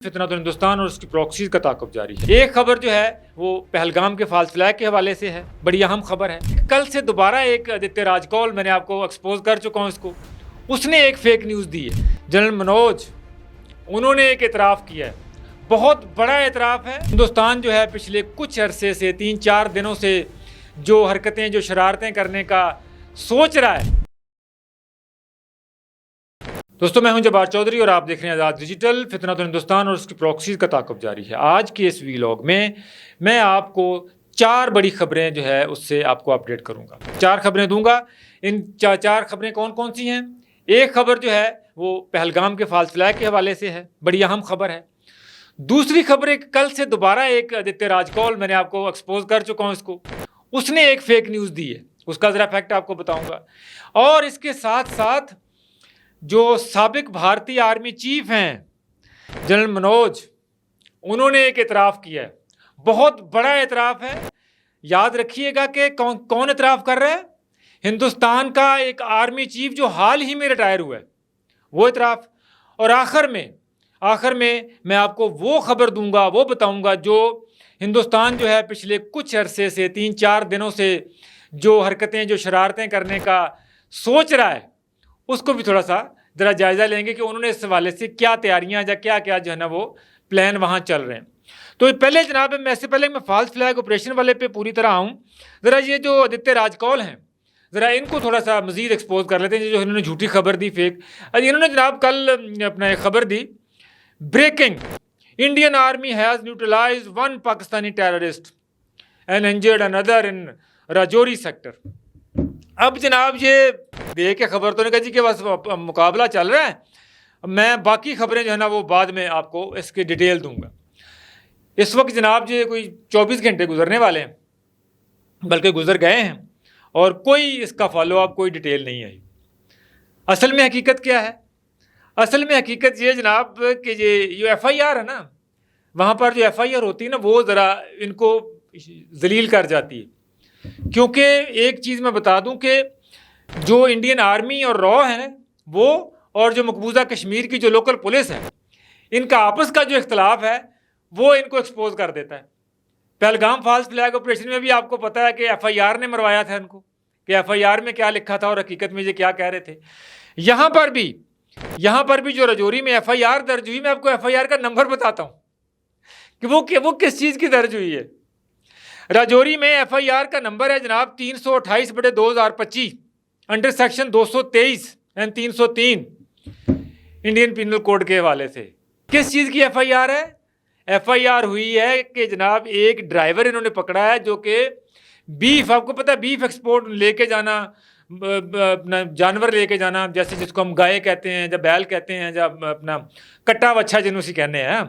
फितना तो हिंदुस्तान और उसकी प्रॉक्सीज का ताक़ुब जारी है। एक खबर जो है वो पहलगाम के फॉल्स फ्लैग के हवाले से है, बड़ी अहम खबर है। कल से दोबारा एक आदित्य राजकौल, मैंने आपको एक्सपोज कर चुका हूँ इसको, उसने एक फेक न्यूज़ दी है। जनरल मनोज, उन्होंने एक एतराफ़ किया है, बहुत बड़ा एतराफ़ है। हिंदुस्तान जो है पिछले कुछ अरसे से 3-4 दिनों से जो हरकतें, जो शरारतें करने का सोच रहा है। दोस्तों, मैं हूं जब्बार चौधरी और आप देख रहे हैं आज़ाद डिजिटल। फितना तो हिंदुस्तान और उसकी प्रॉक्सीज का ताक़ुब जारी है। आज के इस वीलॉग में मैं आपको 4 बड़ी खबरें जो है उससे आपको अपडेट करूंगा। 4 खबरें दूंगा। इन 4 खबरें कौन कौन सी हैं? एक खबर जो है वो पहलगाम के फॉल्स फ्लैग के हवाले से है, बड़ी अहम खबर है। दूसरी खबर कल से दोबारा एक आदित्य राजकौल, मैंने आपको एक्सपोज कर चुका हूँ इसको, उसने एक फेक न्यूज़ दी है, उसका ज़रा फैक्ट आपको बताऊँगा। और इसके साथ साथ जो साबिक भारतीय आर्मी चीफ हैं जनरल मनोज, उन्होंने एक एतराफ़ किया है, बहुत बड़ा एतराफ़ है। याद रखिएगा कि कौन एतराफ़ कर रहा है? हिंदुस्तान का एक आर्मी चीफ जो हाल ही में रिटायर हुआ है, वो एतराफ़। और आखिर में मैं आपको वो खबर दूंगा, वो बताऊंगा जो हिंदुस्तान जो है पिछले कुछ अरसे से 3-4 दिनों से जो हरकतें, जो शरारतें करने का सोच रहा है, उसको भी थोड़ा सा ज़रा जायज़ा लेंगे कि उन्होंने इस हवाले से क्या तैयारियां या क्या क्या जो है ना वो प्लान वहाँ चल रहे हैं। तो पहले जनाब, मैं फॉल्स फ्लैग ऑपरेशन वाले पे पूरी तरह आऊँ, ज़रा ये जो आदित्य राजकौल हैं, ज़रा इनको थोड़ा सा मज़ीद एक्सपोज कर लेते हैं। जो इन्होंने झूठी खबर दी, फेक, इन्होंने जनाब कल अपना एक खबर दी, breaking, Indian army has neutralise 1 Pakistani terrorist and injured another in Rajouri sector. अब जनाब ये देख के खबर तो नहीं कहा जी कि बस मुकाबला चल रहा है, मैं बाकी खबरें जो है ना वो बाद में आपको इसकी डिटेल दूंगा। इस वक्त जनाब ये कोई 24 घंटे गुजरने वाले हैं, बल्कि गुजर गए हैं, और कोई इसका फॉलोअप, कोई डिटेल नहीं आई। असल में हकीकत क्या है? असल में हकीकत ये जनाब कि ये जो FIR है ना, वहाँ पर जो FIR होती है ना, वो ज़रा इनको जलील कर जाती है। क्योंकि एक चीज़ मैं बता दूं कि जो इंडियन आर्मी और रॉ है वो, और जो मकबूजा कश्मीर की जो लोकल पुलिस है, इनका आपस का जो इख्तलाफ है वो इनको एक्सपोज कर देता है। पहलगाम फॉल्स फ्लैग ऑपरेशन में भी आपको पता है कि FIR ने मरवाया था इनको, कि FIR में क्या लिखा था और हकीकत में ये क्या कह रहे थे। यहाँ पर भी जो राजौरी में FIR दर्ज हुई, मैं आपको FIR का नंबर बताता हूँ कि वो किस चीज़ की दर्ज हुई है। राजौरी में FIR का नंबर है जनाब 328/2025 under section 223 and 303 Indian penal code के हवाले से। किस चीज़ की FIR है? FIR हुई है कि जनाब एक ड्राइवर इन्होंने पकड़ा है जो कि बीफ, आपको पता है बीफ एक्सपोर्ट लेके जाना, अपना जानवर लेके जाना, जैसे जिसको हम गाय कहते हैं, जब बैल कहते हैं, जब अपना कट्टा वच्छा जिन्होंने कहने हैं,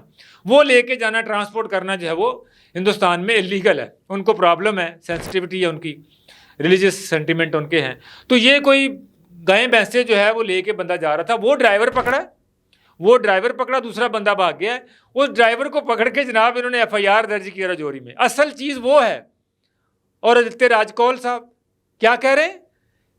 वो लेके जाना, ट्रांसपोर्ट करना जो है वो हिंदुस्तान में इलीगल है। उनको प्रॉब्लम है, सेंसिटिविटी है उनकी, रिलीजियस सेंटिमेंट उनके हैं। तो ये कोई गाय भैंसे जो है वो लेके बंदा जा रहा था, वो ड्राइवर पकड़ा, दूसरा बंदा भाग गया है। उस ड्राइवर को पकड़ के जनाब इन्होंने FIR दर्ज किया राजौरी में। असल चीज़ वो है। और आदित्य राजकौल साहब क्या कह रहे हैं?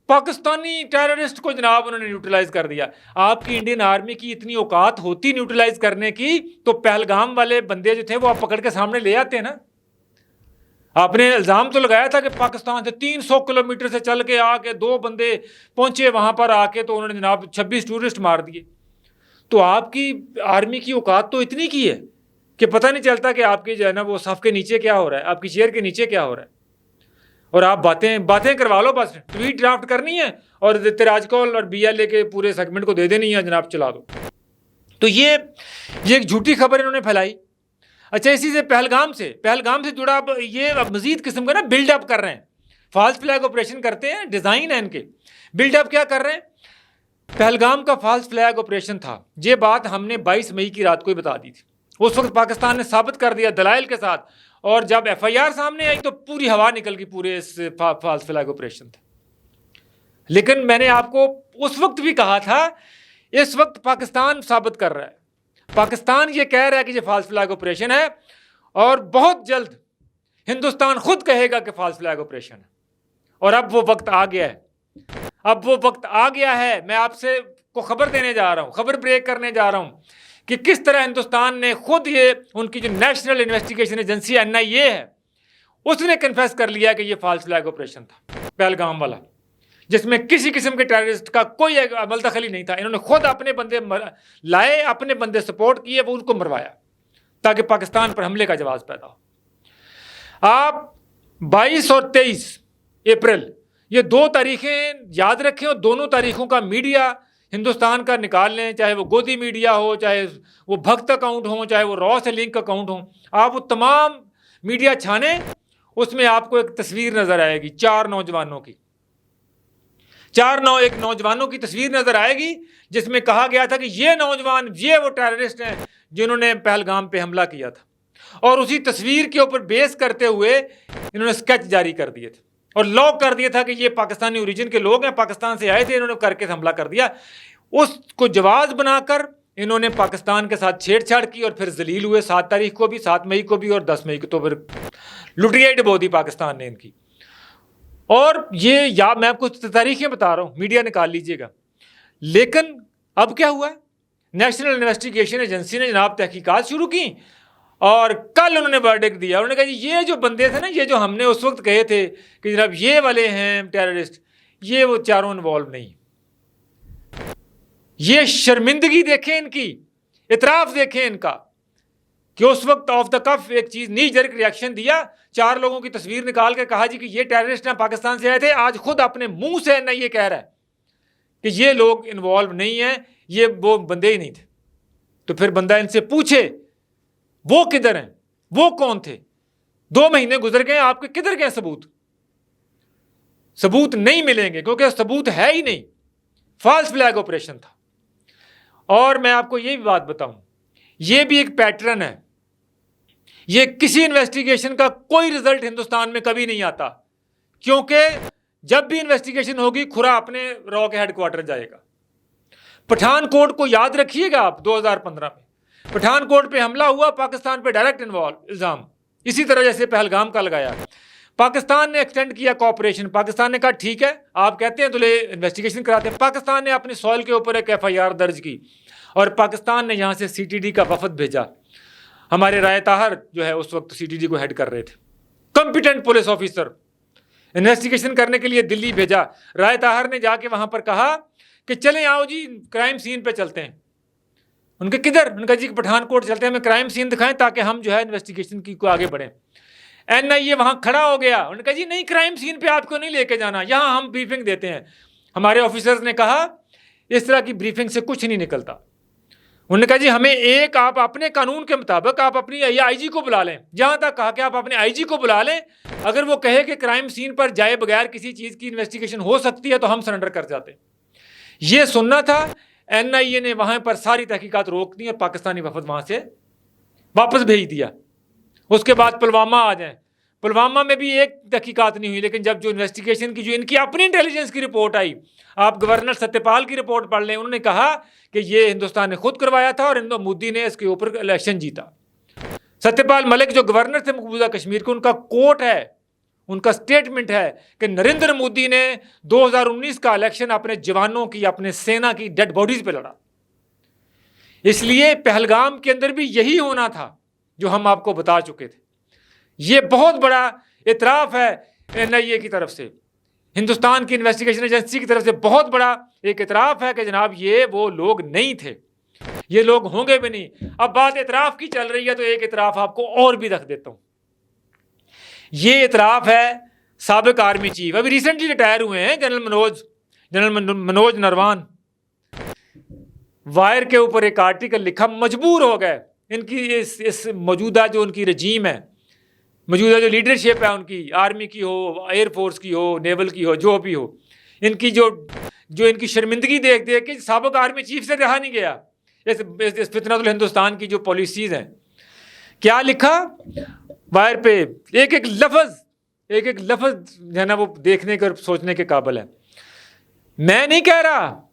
पाकिस्तानी टेररिस्ट को जनाब उन्होंने न्यूट्रलाइज कर दिया। आपकी इंडियन आर्मी की इतनी औकात होती न्यूट्रलाइज करने की, तो पहलगाम वाले बंदे जो थे वो आप पकड़ के सामने ले आते हैं ना। आपने इल्ज़ाम तो लगाया था कि पाकिस्तान से 300 किलोमीटर से चल के आके 2 बंदे पहुंचे वहां पर आके, तो उन्होंने जनाब 26 टूरिस्ट मार दिए। तो आपकी आर्मी की औकात तो इतनी की है कि पता नहीं चलता कि आपकी जो है ना वो सफ के नीचे क्या हो रहा है, आपकी चेयर के नीचे क्या हो रहा है। और आप बातें करवा लो, बस ट्वीट ड्राफ्ट करनी है और आदित्य राजकौल और BLA के पूरे सेगमेंट को दे देनी है, जनाब चला दो। तो ये एक झूठी खबर इन्होंने फैलाई। अच्छा, इसी से पहलगाम से जुड़ा अब ये अब मजीद किस्म का ना बिल्डअप कर रहे हैं। फॉल्स फ्लैग ऑपरेशन करते हैं, डिज़ाइन है इनके। बिल्डअप क्या कर रहे हैं? पहलगाम का फॉल्स फ्लैग ऑपरेशन था, ये बात हमने 22 मई की रात को ही बता दी थी। उस वक्त पाकिस्तान ने साबित कर दिया दलाइल के साथ, और जब FIR सामने आई तो पूरी हवा निकल गई पूरे इस फॉल्स फ्लैग ऑपरेशन थे। लेकिन मैंने आपको उस वक्त भी कहा था, इस वक्त पाकिस्तान साबित कर रहा है, पाकिस्तान ये कह रहा है कि ये फॉल्स फ्लैग ऑपरेशन है, और बहुत जल्द हिंदुस्तान खुद कहेगा कि फॉल्स फ्लैग ऑपरेशन है। और अब वो वक्त आ गया है, मैं आपसे को खबर देने जा रहा हूं, खबर ब्रेक करने जा रहा हूं कि किस तरह हिंदुस्तान ने खुद ये उनकी जो नेशनल इन्वेस्टिगेशन एजेंसी NIA है उसने कन्फेस कर लिया कि ये फॉल्स फ्लैग ऑपरेशन था पहलगाम वाला, जिसमें किसी किस्म के टेररिस्ट का कोई अमल दखल ही नहीं था। इन्होंने खुद अपने बंदे लाए, अपने बंदे सपोर्ट किए, वो उनको मरवाया ताकि पाकिस्तान पर हमले का जवाब पैदा हो। आप 22 और 23 अप्रैल ये 2 तारीखें याद रखें और दोनों तारीखों का मीडिया हिंदुस्तान का निकाल लें, चाहे वो गोदी मीडिया हो, चाहे वो भक्त अकाउंट हो, चाहे वो रॉ से लिंक अकाउंट हो, आप वो तमाम मीडिया छाने, उसमें आपको एक तस्वीर नजर आएगी 4 नौजवानों की, एक नौजवानों की तस्वीर नजर आएगी जिसमें कहा गया था कि ये नौजवान ये वो टेररिस्ट हैं जिन्होंने पहलगाम पे हमला किया था। और उसी तस्वीर के ऊपर बेस करते हुए इन्होंने स्केच जारी कर दिए थे और लॉक कर दिया था कि ये पाकिस्तानी ओरिजिन के लोग हैं, पाकिस्तान से आए थे, इन्होंने करके हमला कर दिया। उसको जवाब बनाकर इन्होंने पाकिस्तान के साथ छेड़छाड़ की और फिर जलील हुए 7 तारीख को भी, 7 मई को भी और 10 मई को, तो फिर लुटिया डुबो दी पाकिस्तान ने इनकी। और ये या मैं आपको तारीखें बता रहा हूँ, मीडिया निकाल लीजिएगा। लेकिन अब क्या हुआ, नेशनल इन्वेस्टिगेशन एजेंसी ने जनाब तहकीकात शुरू की और कल उन्होंने वर्डिक्ट दिया। उन्होंने कहा जी ये जो बंदे थे ना, ये जो हमने उस वक्त कहे थे कि जनाब ये वाले हैं टेररिस्ट, ये वो चारों इन्वॉल्व नहीं। ये शर्मिंदगी देखें इनकी, इतराफ देखें इनका कि उस वक्त ऑफ द कफ एक चीज नी जर्क रिएक्शन दिया, 4 लोगों की तस्वीर निकाल के कहा जी कि ये टेररिस्ट हैं, पाकिस्तान से आए थे। आज खुद अपने मुंह से ना ये कह रहा है कि ये लोग इन्वॉल्व नहीं है, ये वो बंदे ही नहीं थे। तो फिर बंदा इनसे पूछे वो किधर हैं, वो कौन थे? 2 महीने गुजर गए, आपके किधर गए सबूत? सबूत नहीं मिलेंगे क्योंकि सबूत है ही नहीं, फॉल्स फ्लैग ऑपरेशन था। और मैं आपको ये भी बात बताऊं, ये भी एक पैटर्न है, ये किसी इन्वेस्टिगेशन का कोई रिजल्ट हिंदुस्तान में कभी नहीं आता, क्योंकि जब भी इन्वेस्टिगेशन होगी खुरा अपने रॉ के हेडक्वार्टर जाएगा। पठानकोट को याद रखिएगा आप, 2015 में पठानकोट पे हमला हुआ, पाकिस्तान पे डायरेक्ट इल्जाम इसी तरह जैसे पहलगाम का लगाया। पाकिस्तान ने एक्सटेंड किया कोऑपरेशन, पाकिस्तान ने कहा ठीक है आप कहते हैं तो ले इन्वेस्टिगेशन कराते हैं। पाकिस्तान ने अपनी सॉइल के ऊपर एक FIR दर्ज की और पाकिस्तान ने यहाँ से CTD का वफद भेजा। हमारे राय ताहर जो है उस वक्त CTD को हेड कर रहे थे, कॉम्पिटेंट पुलिस ऑफिसर, इन्वेस्टिगेशन करने के लिए दिल्ली भेजा। राय ताहर ने जाके वहाँ पर कहा कि चलें आओ जी क्राइम सीन पे चलते हैं। उनके किधर? उनका जी पठानकोट चलते हैं, हमें क्राइम सीन दिखाएं ताकि हम जो है इन्वेस्टिगेशन की को आगे बढ़ें। NIA वहाँ खड़ा हो गया, उन्होंने कहा जी नहीं क्राइम सीन पे आपको नहीं लेके जाना, यहाँ हम ब्रीफिंग देते हैं। हमारे ऑफिसर्स ने कहा इस तरह की ब्रीफिंग से कुछ नहीं निकलता। उन्होंने कहा जी हमें एक आप अपने कानून के मुताबिक आप अपनी IG को बुला लें, जहाँ तक कहा कि आप अपने IG को बुला लें, अगर वो कहे कि क्राइम सीन पर जाए बगैर किसी चीज़ की इन्वेस्टिगेशन हो सकती है तो हम सरेंडर कर जाते। ये सुनना था। NIA ने वहाँ पर सारी तहकीकात रोक दी और पाकिस्तानी वफद वहाँ से वापस भेज दिया। उसके बाद पुलवामा आ जाए, पुलवामा में भी एक तहकीकात नहीं हुई, लेकिन जब जो इन्वेस्टिगेशन की जो इनकी अपनी इंटेलिजेंस की रिपोर्ट आई, आप गवर्नर सत्यपाल की रिपोर्ट पढ़ लें, उन्होंने कहा कि ये हिंदुस्तान ने खुद करवाया था और मोदी ने इसके ऊपर इलेक्शन जीता। सत्यपाल मलिक जो गवर्नर थे मकबूजा कश्मीर के, उनका कोट है, उनका स्टेटमेंट है कि नरेंद्र मोदी ने 2019 का इलेक्शन अपने जवानों की, अपने सेना की डेड बॉडीज पे लड़ा। इसलिए पहलगाम के अंदर भी यही होना था जो हम आपको बता चुके थे। ये बहुत बड़ा इतराफ है NIA की तरफ से, हिंदुस्तान की इन्वेस्टिगेशन एजेंसी की तरफ से बहुत बड़ा एक इतराफ है कि जनाब ये वो लोग नहीं थे, ये लोग होंगे भी नहीं। अब बात इतराफ की चल रही है तो एक इतराफ आपको और भी रख देता हूं। ये इतराफ है साबिक आर्मी चीफ, अभी रिसेंटली रिटायर हुए हैं, जनरल मनोज नरवान। वायर के ऊपर एक आर्टिकल लिखा, मजबूर हो गए इनकी इस मौजूदा जो उनकी रजीम है, मौजूदा जो लीडरशिप है उनकी, आर्मी की हो, एयरफोर्स की हो, नेवल की हो, जो भी हो, इनकी जो इनकी शर्मिंदगी देख देख के साबिक आर्मी चीफ से रहा नहीं गया। इस फितनतुल हिंदुस्तान की जो पॉलिसीज हैं, क्या लिखा वायर पे, एक एक लफ्ज है ना वो देखने का सोचने के काबिल है। मैं नहीं कह रहा,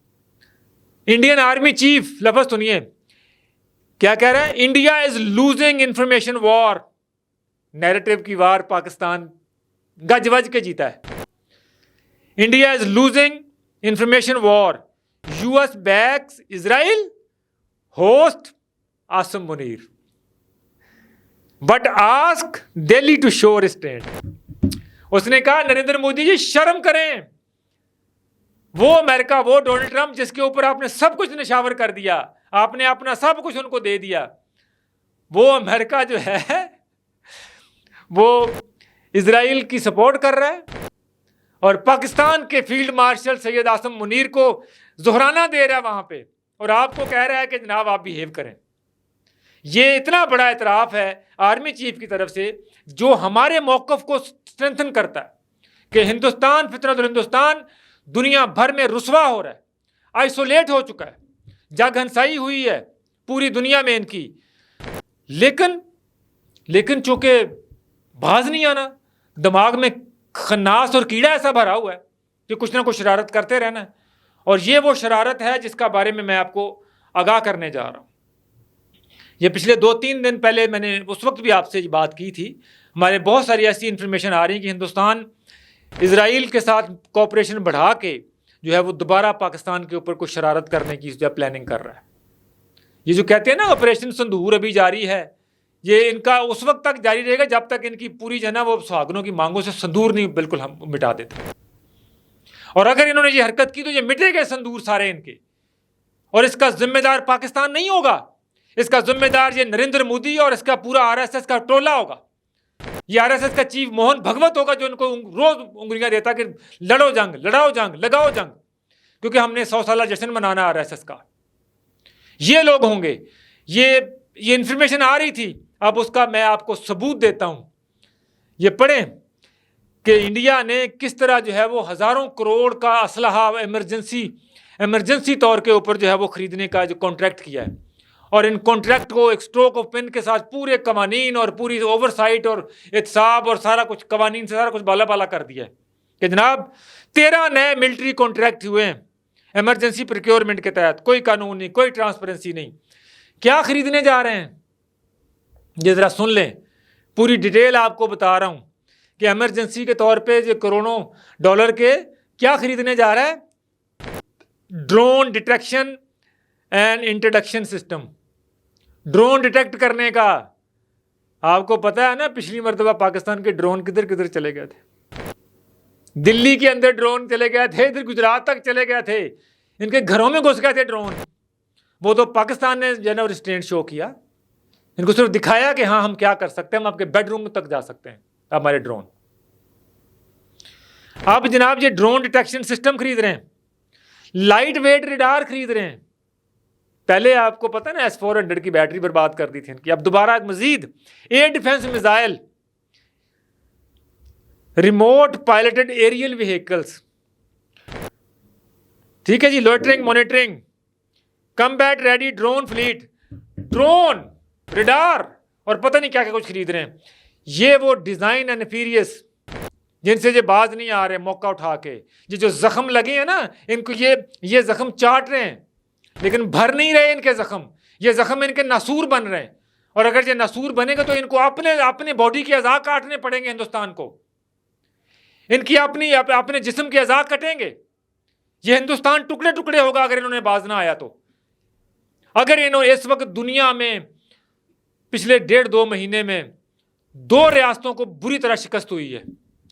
इंडियन आर्मी चीफ लफ्ज सुनिए क्या कह रहा है, India is losing information war, narrative की वार पाकिस्तान गज के जीता है। India is losing information war, US backs Israel host Asim Munir, but ask Delhi to show restraint. उसने कहा नरेंद्र मोदी जी शर्म करें, वो अमेरिका, वो डोनाल्ड ट्रंप जिसके ऊपर आपने सब कुछ निशावर कर दिया, आपने अपना सब कुछ उनको दे दिया, वो अमेरिका जो है वो इजराइल की सपोर्ट कर रहा है और पाकिस्तान के फील्ड मार्शल सैयद आसिम मुनीर को जोहराना दे रहा है वहां पे, और आपको कह रहा है कि जनाब आप बिहेव करें। ये इतना बड़ा इतराफ है आर्मी चीफ की तरफ से, जो हमारे मौकफ को स्ट्रेंथन करता है कि हिंदुस्तान, फितरतुल हिंदुस्तान दुनिया भर में रुसवा हो रहा है, आइसोलेट हो चुका है, जग हंसाई हुई है पूरी दुनिया में इनकी। लेकिन चूंकि बाज नहीं आना, दिमाग में खन्नास और कीड़ा ऐसा भरा हुआ है कि कुछ ना कुछ शरारत करते रहना है, और ये वो शरारत है जिसका बारे में मैं आपको आगाह करने जा रहा हूँ। ये पिछले 2-3 दिन पहले मैंने उस वक्त भी आपसे बात की थी। हमारे बहुत सारी ऐसी इन्फॉर्मेशन आ रही है कि हिंदुस्तान इजराइल के साथ कोऑपरेशन बढ़ा के जो है वो दोबारा पाकिस्तान के ऊपर कुछ शरारत करने की जो प्लानिंग कर रहा है। ये जो कहते हैं ना ऑपरेशन संदूर अभी जारी है, ये इनका उस वक्त तक जारी रहेगा जब तक इनकी पूरी जो है ना वो सुहागनों की मांगों से संदूर नहीं बिल्कुल हम मिटा देते। और अगर इन्होंने ये हरकत की तो ये मिटे गए संदूर सारे इनके, और इसका जिम्मेदार पाकिस्तान नहीं होगा, इसका जिम्मेदार ये नरेंद्र मोदी और इसका पूरा आरएसएस का टोला होगा। ये आरएसएस का चीफ मोहन भगवत होगा जो इनको रोज उंगलियां देता कि लड़ो जंग, लड़ाओ जंग, लगाओ जंग, क्योंकि हमने 100 साल जश्न मनाना आरएसएस का। ये लोग होंगे। ये इंफॉर्मेशन आ रही थी, अब उसका मैं आपको सबूत देता हूं। ये पढ़ें कि इंडिया ने किस तरह जो है वो हज़ारों करोड़ का असलहा इमरजेंसी तौर के ऊपर जो है वो खरीदने का जो कॉन्ट्रैक्ट किया है, और इन कॉन्ट्रैक्ट को एक स्ट्रोक ऑफ पेन के साथ पूरे कवानीन और पूरी ओवरसाइट और एहतसाब और सारा कुछ कवानीन से सारा कुछ बाला बाला कर दिया है कि जनाब 13 नए मिलिट्री कॉन्ट्रैक्ट हुए हैं इमरजेंसी प्रोक्योरमेंट के तहत। कोई कानून नहीं, कोई ट्रांसपेरेंसी नहीं। क्या खरीदने जा रहे हैं ये ज़रा सुन लें, पूरी डिटेल आपको बता रहा हूँ कि इमरजेंसी के तौर पे जो करोड़ों डॉलर के क्या खरीदने जा रहा है। Drone detection and introduction system, drone detect करने का। आपको पता है ना पिछली मरतबा पाकिस्तान के ड्रोन किधर किधर चले गए थे। दिल्ली के अंदर ड्रोन चले गए थे, इधर गुजरात तक चले गए थे, इनके घरों में घुस गए थे ड्रोन। वो तो पाकिस्तान ने जो है ना रिस्ट्रेंट शो किया, इनको सिर्फ दिखाया कि हाँ हम क्या कर सकते हैं, हम आपके बेडरूम तक जा सकते हैं हमारे ड्रोन। अब जनाब ये ड्रोन डिटेक्शन सिस्टम खरीद रहे हैं, लाइट वेट रडार खरीद रहे हैं। पहले आपको पता है ना S-400 की बैटरी बर्बाद कर दी थी इनकी, अब दोबारा मजीद air defence missile, remote piloted aerial vehicles, ठीक है जी, loitering monitoring, combat ready drone fleet, drone radar और पता नहीं क्या क्या कुछ खरीद रहे हैं। ये वो डिजाइन एंड इंफीरियस जिनसे ये बाज नहीं आ रहे मौका उठा के। ये जो जख्म लगे हैं ना इनको, ये जख्म चाट रहे हैं लेकिन भर नहीं रहे इनके जख्म। ये जख्म इनके नासूर बन रहे हैं, और अगर ये नासूर बनेगा तो इनको अपने बॉडी के अज़ा काटने पड़ेंगे हिंदुस्तान को। इनकी अपने जिस्म के अज़ा कटेंगे। ये हिंदुस्तान टुकड़े टुकड़े होगा अगर इन्होंने बाज ना आया तो। अगर इन्होंने इस वक्त दुनिया में पिछले 1.5-2 महीने में 2 रियासतों को बुरी तरह शिकस्त हुई है,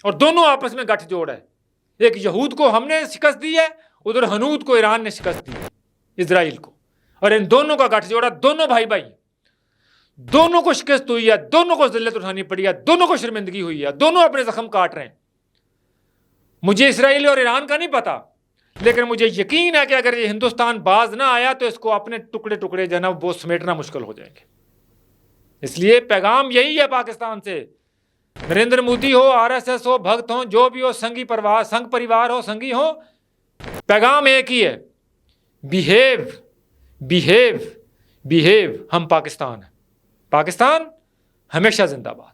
और दोनों आपस में गठजोड़ है। एक यहूद को हमने शिकस्त दी है, उधर हनूद को ईरान ने शिकस्त दी है, इजराइल को, और इन दोनों का गठजोड़ा, दोनों भाई भाई, दोनों को शिकस्त हुई है, दोनों को जिल्लत उठानी पड़ी है, दोनों को शर्मिंदगी हुई है, दोनों अपने जख्म काट रहे हैं। मुझे इसराइल और ईरान का नहीं पता, लेकिन मुझे यकीन है कि अगर ये हिंदुस्तान बाज ना आया तो इसको अपने टुकड़े टुकड़े जो है ना वो समेटना मुश्किल हो जाएंगे। इसलिए पैगाम यही है पाकिस्तान से, नरेंद्र मोदी हो, आरएसएस हो, भक्त हो, जो भी हो, संघ परिवार हो, संघी हो, पैगाम एक ही है, बिहेव बिहेव बिहेव। हम पाकिस्तान हैं, पाकिस्तान हमेशा जिंदाबाद।